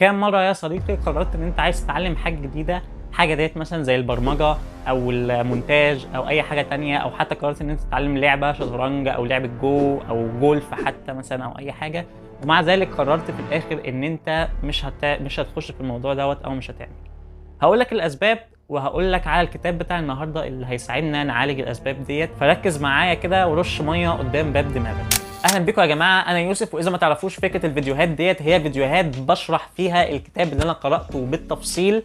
كام مرة يا صديقي قررت ان انت عايز تتعلم حاجة جديدة، حاجة ديت مثلا زي البرمجة او المونتاج او اي حاجة تانية، او حتى قررت ان انت تتعلم لعبة شطرنج او لعبة جو او جولف حتى مثلا او اي حاجة، ومع ذلك قررت في الاخر ان انت مش هتخش في الموضوع دوت او مش هتعمل. هقول لك الاسباب وهقول لك على الكتاب بتاع النهارده اللي هيساعدنا نعالج الاسباب ديت، فركز معايا كده ورش ميه قدام باب دماغك. اهلا بكم يا جماعه، انا يوسف، واذا ما تعرفوش فكره الفيديوهات ديت هي فيديوهات بشرح فيها الكتاب اللي انا قراته بالتفصيل،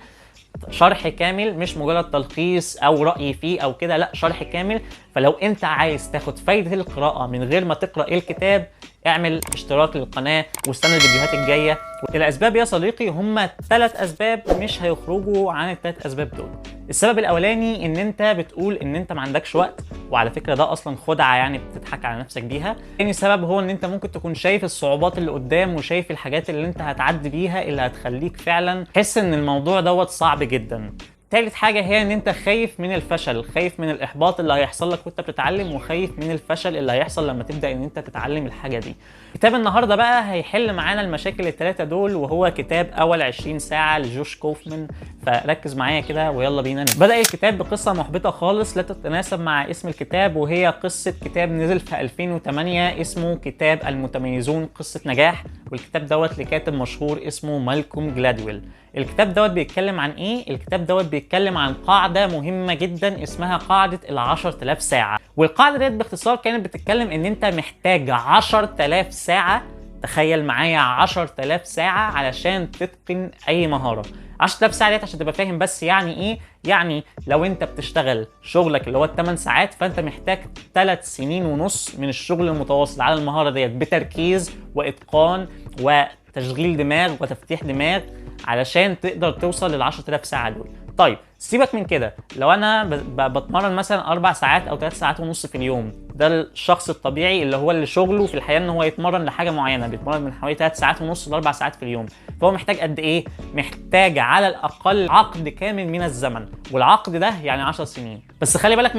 شرح كامل مش مجرد تلخيص او راي فيه او كده، لا شرح كامل. فلو انت عايز تاخد فايده القراءه من غير ما تقرا الكتاب، اعمل اشتراك للقناه واستنى الفيديوهات الجايه. الاسباب يا صديقي هم 3 اسباب مش هيخرجوا عن ال3 اسباب دول. السبب الاولاني ان انت بتقول ان انت ما عندكش وقت، وعلى فكره ده اصلا خدعه يعني بتضحك على نفسك بيها. تاني سبب هو ان انت ممكن تكون شايف الصعوبات اللي قدام وشايف الحاجات اللي انت هتعدي بيها اللي هتخليك فعلا تحس ان الموضوع دوت صعب جدا. تالت حاجة هي ان انت خايف من الفشل، خايف من الاحباط اللي هيحصل لك وانت بتتعلم، وخايف من الفشل اللي هيحصل لما تبدأ ان انت تتعلم الحاجة دي. كتاب النهاردة بقى هيحل معانا المشاكل ال3 دول، وهو كتاب اول 20 ساعة لجوش كوفمان. فركز معايا كده ويلا بينا نبدأ. بدأ الكتاب بقصة محبطة خالص لا تتناسب مع اسم الكتاب، وهي قصة كتاب نزل في 2008 اسمه كتاب المتميزون، قصة نجاح. والكتاب دوت لكاتب مشهور اسمه مالكوم جلادويل. الكتاب دوت بيتكلم عن ايه؟ الكتاب دوت بيتكلم عن قاعدة مهمة جدا اسمها قاعدة ال10,000 ساعة. والقاعدة ديت باختصار كانت بتتكلم ان انت محتاج 10,000 ساعة. تخيل معايا 10,000 ساعة علشان تتقن اي مهارة. 10,000 ساعة ديت عشان تبقى فاهم بس يعني ايه؟ يعني لو انت بتشتغل شغلك اللي هو 8 ساعات، فانت محتاج 3 سنين ونص من الشغل المتواصل على المهارة ديت بتركيز واتقان وتشغيل دماغ وتفتيح دماغ علشان تقدر توصل لل10,000 ساعة دول. طيب سيبك من كده، لو انا بتمرن مثلا 4 ساعات او 3 ساعات ونص في اليوم، ده الشخص الطبيعي اللي شغله في الحياة ان هو يتمرن لحاجة معينة، بيتمرن من حوالي 3 ساعات ونص ل 4 ساعات في اليوم. فهو محتاج قد ايه؟ محتاج على الاقل عقد كامل من الزمن، والعقد ده يعني 10 سنين. بس خلي بالك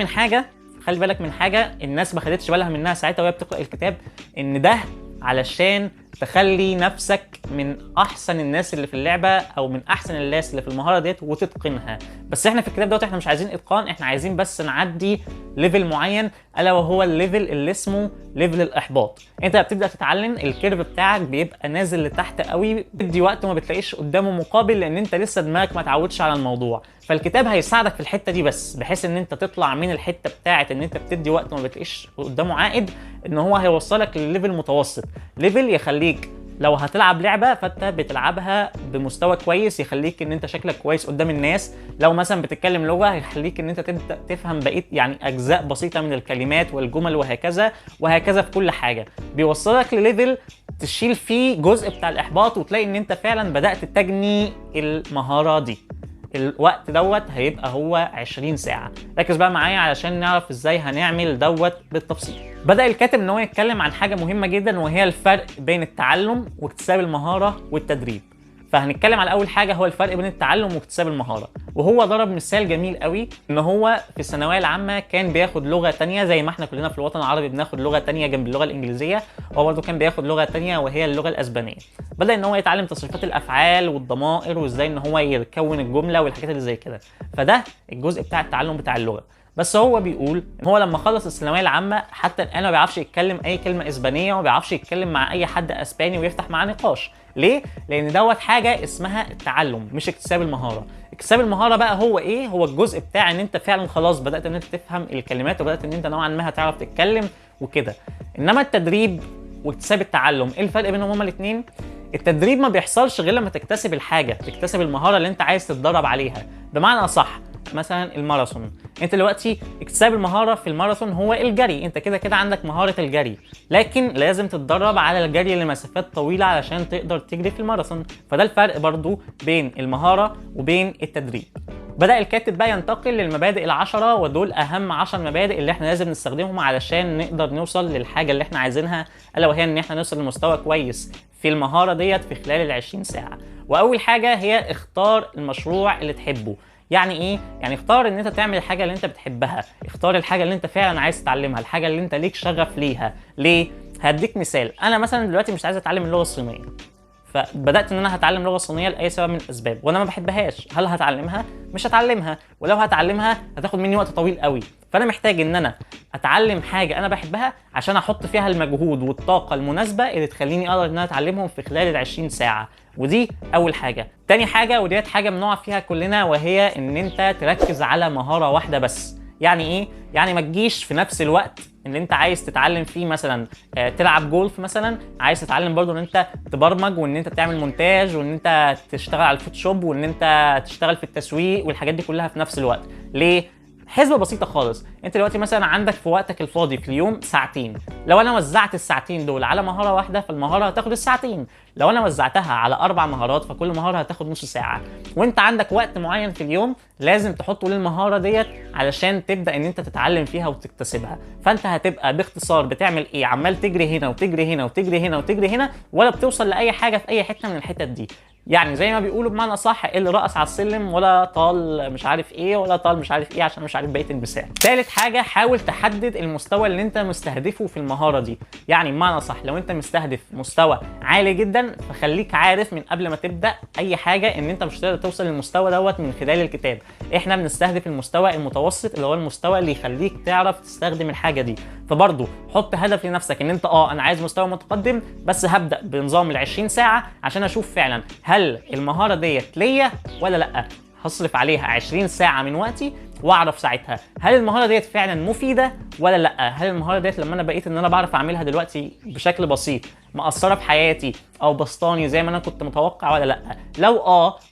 من حاجة الناس ما خدتش بالها منها ساعتها وهي بتقرأ الكتاب، ان ده علشان تخلي نفسك من احسن الناس اللي في اللعبه او من احسن الناس اللي في المهاره ديت وتتقنها. بس احنا في الكتاب دوت احنا مش عايزين اتقان، احنا عايزين بس نعدي ليفل معين، الا وهو الليفل اللي اسمه ليفل الاحباط. انت بتبدا تتعلم، الكيرف بتاعك بيبقى نازل لتحت قوي، بتدي وقت وما بتلاقيش قدامه مقابل لان انت لسه دماغك ما اتعودش على الموضوع. فالكتاب هيساعدك في الحته دي بس، بحيث ان انت تطلع من الحته بتاعه ان انت بتدي وقت وما بتلاقيش قدامه عائد، ان هو هيوصلك لليفل متوسط، ليفل يخليك لو هتلعب لعبه فانت بتلعبها بمستوى كويس، يخليك ان انت شكلك كويس قدام الناس. لو مثلا بتتكلم لغه هيخليك ان انت تبدا تفهم بقيه يعني اجزاء بسيطه من الكلمات والجمل، وهكذا وهكذا في كل حاجه. بيوصلك لليفل تشيل فيه جزء بتاع الاحباط وتلاقي ان انت فعلا بدات تجني المهاره دي. الوقت دوت هيبقى هو 20 ساعة. ركز بقى معايا علشان نعرف ازاي هنعمل دوت بالتفصيل. بدأ الكاتب ان هو يتكلم عن حاجة مهمة جدا، وهي الفرق بين التعلم واكتساب المهارة والتدريب. فهنتكلم على اول حاجه هو الفرق بين التعلم واكتساب المهاره. وهو ضرب مثال جميل قوي ان هو في الثانويه العامه كان بياخد لغه تانية زي ما احنا كلنا في الوطن العربي بناخد لغه تانية جنب اللغه الانجليزيه، هو برضه كان بياخد لغه تانية وهي اللغه الاسبانيه. بدا ان هو يتعلم تصريفات الافعال والضمائر وازاي ان هو يكون الجمله والحاجات اللي زي كده. فده الجزء بتاع التعلم بتاع اللغه. بس هو بيقول ان هو لما خلص الثانويه العامه حتى الان ما بيعرفش يتكلم اي كلمه اسبانيه، وما بيعرفش يتكلم مع اي حد اسباني ويفتح معاه نقاش. ليه؟ لان دوت حاجه اسمها التعلم مش اكتساب المهاره. اكتساب المهاره بقى هو ايه؟ هو الجزء بتاع ان انت فعلا خلاص بدات ان انت تفهم الكلمات وبدات ان انت نوعا ما هتعرف تتكلم وكده. انما التدريب واكتساب التعلم ايه الفرق بينهم هما الاثنين؟ التدريب ما بيحصلش غير لما تكتسب الحاجه، تكتسب المهاره اللي انت عايز تتدرب عليها. بمعنى اصح مثلا الماراثون، انت دلوقتي اكتساب المهاره في الماراثون هو الجري، انت كده كده عندك مهاره الجري، لكن لازم تتدرب على الجري لمسافات طويله علشان تقدر تجري في الماراثون. فده الفرق برضو بين المهاره وبين التدريب. بدأ الكاتب بقى ينتقل للمبادئ ال10، ودول أهم 10 مبادئ اللي احنا لازم نستخدمهم علشان نقدر نوصل للحاجة اللي احنا عايزينها، ألا وهي إن احنا نوصل لمستوى كويس في المهارة ديت في خلال ال20 ساعة. وأول حاجة هي اختار المشروع اللي تحبه. يعني ايه؟ يعني اختار ان انت تعمل الحاجه اللي انت بتحبها، اختار الحاجه اللي انت فعلا عايز تتعلمها، الحاجه اللي انت ليك شغف ليها. ليه؟ هديك مثال، انا مثلا دلوقتي مش عايز اتعلم اللغه الصينيه، فبدات ان انا هتعلم لغه صينيه لاي سبب من الاسباب، وانا ما بحبهاش. هل هتعلمها؟ مش هتعلمها، ولو هتعلمها هتاخد مني وقت طويل قوي. فانا محتاج ان انا اتعلم حاجه انا بحبها عشان احط فيها المجهود والطاقه المناسبه اللي تخليني اقدر ان انا اتعلمهم في خلال ال 20 ساعه. ودي اول حاجه. تاني حاجه، وديت حاجه بنقع فيها كلنا، وهي ان انت تركز على مهاره واحده بس. يعني ايه؟ يعني ما تجيش في نفس الوقت اللي انت عايز تتعلم فيه مثلا تلعب جولف، مثلا عايز تتعلم برضو ان انت تبرمج، وان انت تعمل مونتاج، وان انت تشتغل على الفوتوشوب، وان انت تشتغل في التسويق والحاجات دي كلها في نفس الوقت. ليه؟ حسبة بسيطة خالص. انت دلوقتي مثلا عندك في وقتك الفاضي في اليوم ساعتين، لو انا وزعت الساعتين دول على مهارة واحدة فالمهارة هتاخد الساعتين، لو انا وزعتها على 4 مهارات فكل مهارة هتاخد نص ساعة. وانت عندك وقت معين في اليوم لازم تحطه للمهارة ديت علشان تبدأ ان انت تتعلم فيها وتكتسبها. فانت هتبقى باختصار بتعمل ايه؟ عمال تجري هنا وتجري هنا وتجري هنا وتجري هنا، ولا بتوصل لأي حاجة في أي حتة من الحتت دي. يعني زي ما بيقولوا بمعنى صح، اللي رقص على السلم ولا طال مش عارف ايه ولا طال مش عارف ايه، عشان مش عارف بقيه المثال. ثالث حاجه، حاول تحدد المستوى اللي انت مستهدفه في المهاره دي. يعني بمعنى صح، لو انت مستهدف مستوى عالي جدا فخليك عارف من قبل ما تبدا اي حاجه ان انت مش هتقدر توصل للمستوى دوت من خلال الكتاب. احنا بنستهدف المستوى المتوسط اللي هو المستوى اللي يخليك تعرف تستخدم الحاجه دي. فبرضه حط هدف لنفسك ان انت انا عايز مستوى متقدم، بس هبدا بنظام ال 20 ساعه عشان اشوف فعلا هل المهاره ديت ليا ولا لا. هصرف عليها 20 ساعه من وقتي واعرف ساعتها هل المهاره ديت فعلا مفيده ولا لا. هل المهاره ديت لما انا بقيت ان انا بعرف اعملها دلوقتي بشكل بسيط مأثره في حياتي او بسطاني زي ما انا كنت متوقع ولا لا. لو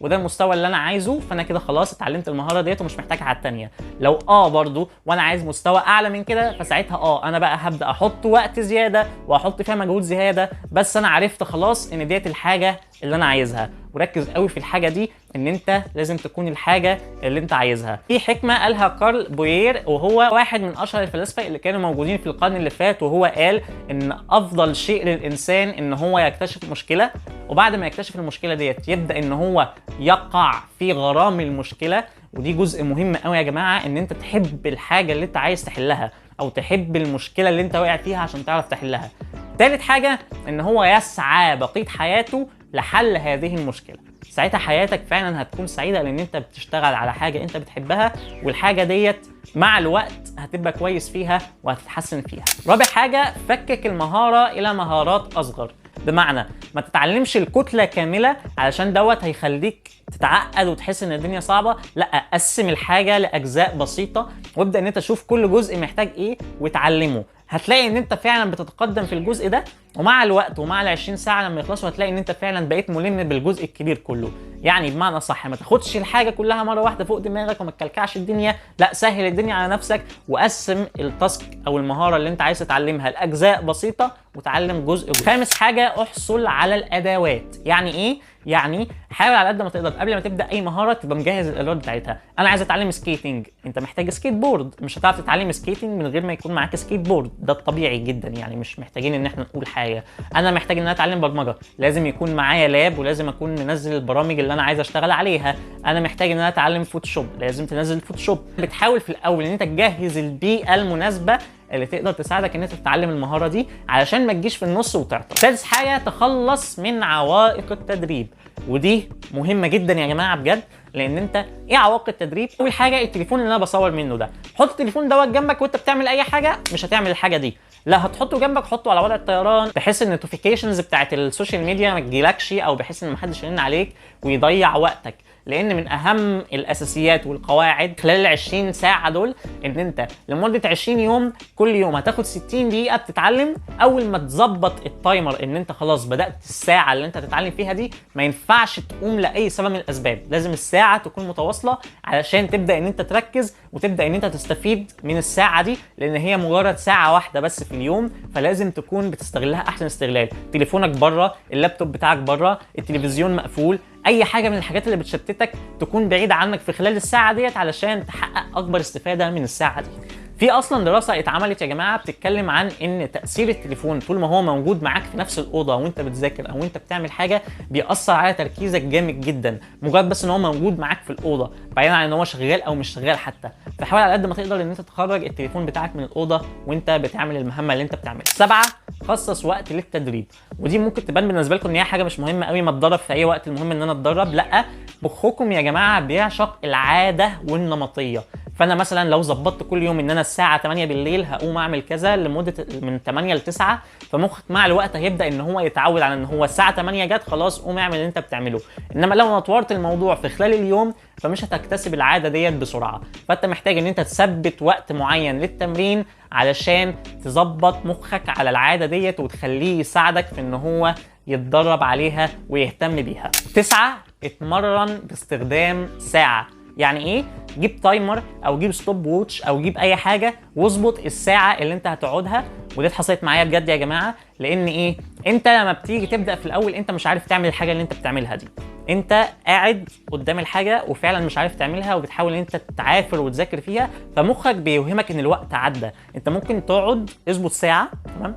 وده المستوى اللي انا عايزه فانا كده خلاص اتعلمت المهاره ديت ومش محتاج حاجه تانية. لو برضو وانا عايز مستوى اعلى من كده فساعتها انا بقى هبدا احط وقت زياده واحط فيها مجهود زياده، بس انا عرفت خلاص ان ديت الحاجه اللي انا عايزها. وركز قوي في الحاجه دي ان انت لازم تكون الحاجه اللي انت عايزها. في حكمه قالها كارل بوير، وهو واحد من اشهر الفلاسفه اللي كانوا موجودين في القرن اللي فات، وهو قال ان افضل شيء للانسان ان هو يكتشف مشكله، وبعد ما يكتشف المشكله ديت يبدا ان هو يقع في غرام المشكله. ودي جزء مهم قوي يا جماعه، ان انت تحب الحاجه اللي انت عايز تحلها او تحب المشكله اللي انت واقع فيها عشان تعرف تحلها. ثالث حاجه، ان هو يسعى بقيه حياته لحل هذه المشكله. ساعتها حياتك فعلا هتكون سعيده لان انت بتشتغل على حاجه انت بتحبها، والحاجه ديت مع الوقت هتبقى كويس فيها وهتتحسن فيها. رابع حاجه، فكك المهاره الى مهارات اصغر. بمعنى ما تتعلمش الكتله كامله علشان دوت هيخليك تتعقد وتحس ان الدنيا صعبه. لا، قسم الحاجه لاجزاء بسيطه وابدا ان انت تشوف كل جزء محتاج ايه وتعلمه. هتلاقي ان انت فعلا بتتقدم في الجزء ده، ومع الوقت ومع ال 20 ساعه لما يخلصوا هتلاقي ان انت فعلا بقيت ملم بالجزء الكبير كله. يعني بمعنى صح، ما تاخدش الحاجه كلها مره واحده فوق دماغك وما تكلكعش الدنيا، لا، سهل الدنيا على نفسك وقسم التاسك او المهاره اللي انت عايز تتعلمها لاجزاء بسيطه وتعلم جزء. خامس حاجه، احصل على الادوات. يعني ايه؟ يعني حاول على قد ما تقدر قبل ما تبدا اي مهاره تبقى مجهز الادوات بتاعتها. انا عايز اتعلم سكيتنج، انت محتاج سكيت بورد، مش هتعرف تتعلم سكيتنج من غير ما يكون معاك سكيت بورد، ده الطبيعي جدا، يعني مش محتاجين ان احنا نقول حاجه. انا محتاج ان انا اتعلم برمجه، لازم يكون معايا لاب ولازم اكون منزل البرامج اللي انا عايز اشتغل عليها. انا محتاج ان انا اتعلم فوتوشوب، لازم تنزل الفوتوشوب. بتحاول في الاول ان انت تجهز البيئه المناسبه اللي تقدر تساعدك ان انت تتعلم المهاره دي علشان ما تجيش في النص وتعطل. سادس حاجه، تخلص من عوائق التدريب، ودي مهمه جدا يا جماعه بجد. لان انت ايه عوائق التدريب؟ اول حاجه التليفون اللي انا بصور منه ده، حط التليفون دوت جنبك وانت بتعمل اي حاجه مش هتعمل الحاجه دي. لا، هتحطه جنبك، حطه على وضع الطيران بحيث ان النوتيفيكيشنز بتاعت السوشيال ميديا ما تجيلكش، او بحيث ان محدش يرن عليك ويضيع وقتك. لان من اهم الاساسيات والقواعد خلال ال 20 ساعه دول ان انت لمده 20 يوم كل يوم هتاخد 60 دقيقه بتتعلم. اول ما تظبط التايمر ان انت خلاص بدات الساعه اللي انت تتعلم فيها دي، ما ينفعش تقوم لاي سبب من الاسباب، لازم الساعه تكون متواصله علشان تبدا ان انت تركز وتبدا ان انت تستفيد من الساعه دي، لان هي مجرد ساعه واحده بس في اليوم، فلازم تكون بتستغلها احسن استغلال. تليفونك بره، اللابتوب بتاعك بره، التلفزيون مقفول، اي حاجه من الحاجات اللي بتشتتك تكون بعيده عنك في خلال الساعه ديت علشان تحقق اكبر استفاده من الساعه دي. في اصلا دراسه اتعملت يا جماعه بتتكلم عن ان تاثير التليفون طول ما هو موجود معاك في نفس الاوضه وانت بتذاكر او انت بتعمل حاجه بيأثر على تركيزك جامد جدا، مجرد بس ان هو موجود معاك في الاوضه، بعيدا عن ان هو شغال او مش شغال حتى. فحاول على قد ما تقدر ان انت تخرج التليفون بتاعك من الاوضه وانت بتعمل المهمه اللي انت بتعملها. 7، خصص وقت للتدريب. ودي ممكن تبان بالنسبه لكم ان هي حاجه مش مهمه قوي، ما اتدرب في اي وقت، المهم ان انا اتدرب. لا، مخكم يا جماعه بيعشق العاده والنمطيه. فانا مثلا لو ظبطت كل يوم ان انا الساعه 8 بالليل هقوم اعمل كذا لمده من 8 ل 9، فمخك مع الوقت هيبدا ان هو يتعود على ان هو الساعه 8 جت خلاص قوم اعمل اللي انت بتعمله. انما لو نطورت الموضوع في خلال اليوم فمش هتكتسب العاده ديت بسرعه. فانت محتاج ان انت تثبت وقت معين للتمرين علشان تظبط مخك على العاده ديت وتخليه يساعدك في ان هو يتدرب عليها ويهتم بيها. 9، اتمرن باستخدام ساعه. يعني ايه؟ جيب تايمر او جيب ستوب ووتش او جيب اي حاجه واظبط الساعه اللي انت هتقعدها. ودي حصلت معايا بجد يا جماعه، لان ايه؟ انت لما بتيجي تبدا في الاول انت مش عارف تعمل الحاجه اللي انت بتعملها دي، انت قاعد قدام الحاجه وفعلا مش عارف تعملها وبتحاول ان انت تعافر وتذاكر فيها، فمخك بيوهمك ان الوقت عدى. انت ممكن تقعد اظبط ساعه، تمام،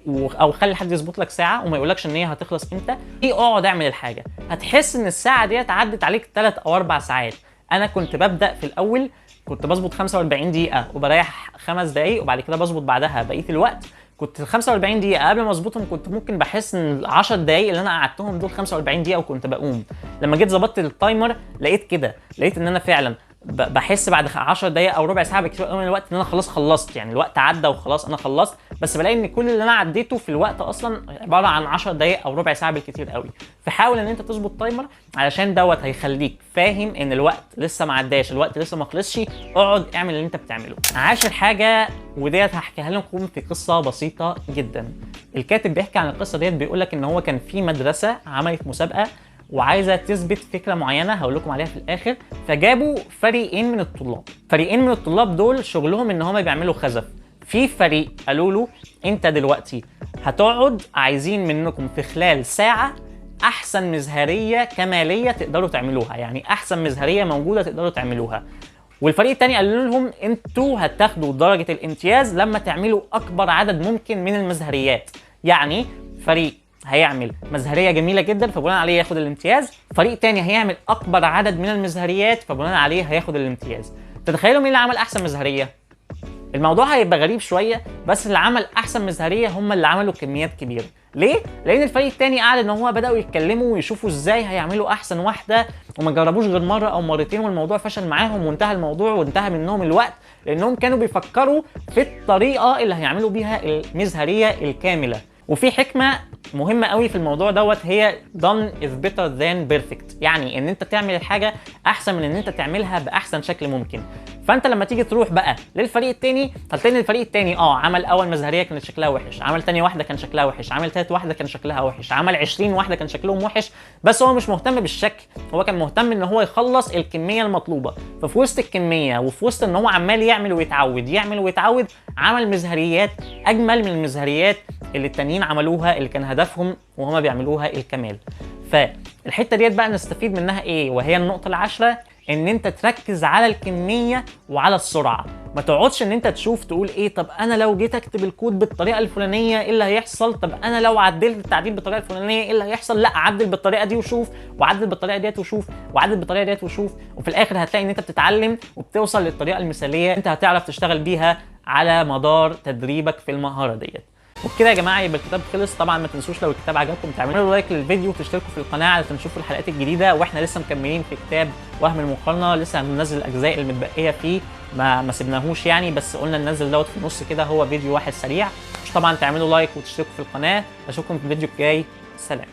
او خلي حد يظبط لك ساعه وما يقولكش ان هي هتخلص امتى، اقعد اعمل الحاجه، هتحس ان الساعه ديت عدت عليك 3 أو 4 ساعات. انا كنت ببدا في الاول كنت بظبط 45 دقيقه وبريح 5 دقائق وبعد كده بظبط بعدها بقيه الوقت. كنت ال 45 دقيقه قبل ما اظبطهم كنت ممكن بحس ان ال 10 دقائق اللي انا قعدتهم دول 45 دقيقه وكنت بقوم. لما جيت ظبطت التايمر لقيت كده، لقيت ان انا فعلا بحس بعد 10 دقائق او ربع ساعه بكتير قوي من الوقت ان انا خلاص خلصت، يعني الوقت عدى وخلاص انا خلصت، بس بلاقي ان كل اللي انا عديته في الوقت اصلا عباره عن 10 دقائق او ربع ساعه بالكتير قوي. فحاول ان انت تظبط تايمر علشان دوت هيخليك فاهم ان الوقت لسه ما عداش، الوقت لسه ما خلصش، اقعد اعمل اللي انت بتعمله. 10 حاجه وديت هحكيها لكم في قصه بسيطه جدا. الكاتب بيحكي عن القصه ديت، بيقول لك ان هو كان في مدرسه عملت مسابقه وعايزه تثبت فكره معينه هقول لكم عليها في الاخر، فجابوا فريقين من الطلاب. فريقين من الطلاب دول شغلهم ان هم بيعملوا خزف. في فريق قالوا له انت دلوقتي هتقعد عايزين منكم في خلال ساعه احسن مزهريه كماليه تقدروا تعملوها، يعني احسن مزهريه موجوده تقدروا تعملوها. والفريق الثاني قالوا لهم انتوا هتاخدوا درجه الامتياز لما تعملوا اكبر عدد ممكن من المزهريات. يعني فريق هيعمل مزهريه جميله جدا فبناء عليه ياخد الامتياز، فريق تاني هيعمل اكبر عدد من المزهريات فبناء عليه هياخد الامتياز. تتخيلوا مين اللي عمل احسن مزهريه؟ الموضوع هيبقى غريب شويه، بس اللي عمل احسن مزهريه هم اللي عملوا كميات كبيره. ليه؟ لان الفريق التاني قاعد ان هو بداوا يتكلموا ويشوفوا ازاي هيعملوا احسن واحده وما جربوش غير مره او مرتين والموضوع فشل معاهم وانتهى الموضوع وانتهى منهم الوقت، لانهم كانوا بيفكروا في الطريقه اللي هيعملوا بيها المزهريه الكامله. وفي حكمه مهمه قوي في الموضوع دوت، هي done is better than perfect، يعني ان انت تعمل الحاجه احسن من ان انت تعملها باحسن شكل ممكن. فانت لما تيجي تروح بقى للفريق التاني هتلاقي الفريق التاني عمل اول مزهريه كانت شكلها وحش، عمل تاني واحده كان شكلها وحش، عمل تالت واحده كان شكلها وحش، عمل 20 واحده كان شكلهم وحش، بس هو مش مهتم بالشكل، هو كان مهتم ان هو يخلص الكميه المطلوبه. ففي وسط الكميه وفي وسط ان هو عمال يعمل ويتعود يعمل ويتعود، عمل مزهريات اجمل من المزهريات اللي التانيين عملوها اللي كان هدفهم وهما بيعملوها الكمال. فالحته ديت بقى نستفيد منها ايه؟ وهي النقطه العاشره، ان انت تركز على الكميه وعلى السرعه. ما تقعدش ان انت تشوف تقول ايه، طب انا لو جيت اكتب الكود بالطريقه الفلانيه ايه اللي هيحصل، طب انا لو عدلت التعديل بالطريقه الفلانيه ايه اللي هيحصل. لا، عدل بالطريقه دي وشوف، وعدل بالطريقه ديت وشوف، وعدل بالطريقه ديت وشوف، وفي الاخر هتلاقي ان انت بتتعلم وبتوصل للطريقه المثاليه انت هتعرف تشتغل بيها على مدار تدريبك في المهاره ديت. وبكده يا جماعه يبقى الكتاب خلص. طبعا ما تنسوش لو الكتاب عجبكم تعملوا لايك للفيديو وتشتركوا في القناه علشان تشوفوا الحلقات الجديده، واحنا لسه مكملين في كتاب وهم المقارنه، لسه هننزل الاجزاء المتبقيه فيه، ما سيبناهوش يعني، بس قلنا ننزل دوت في النص كده، هو فيديو واحد سريع. مش طبعا تعملوا لايك وتشتركوا في القناه. اشوفكم في الفيديو الجاي، سلام.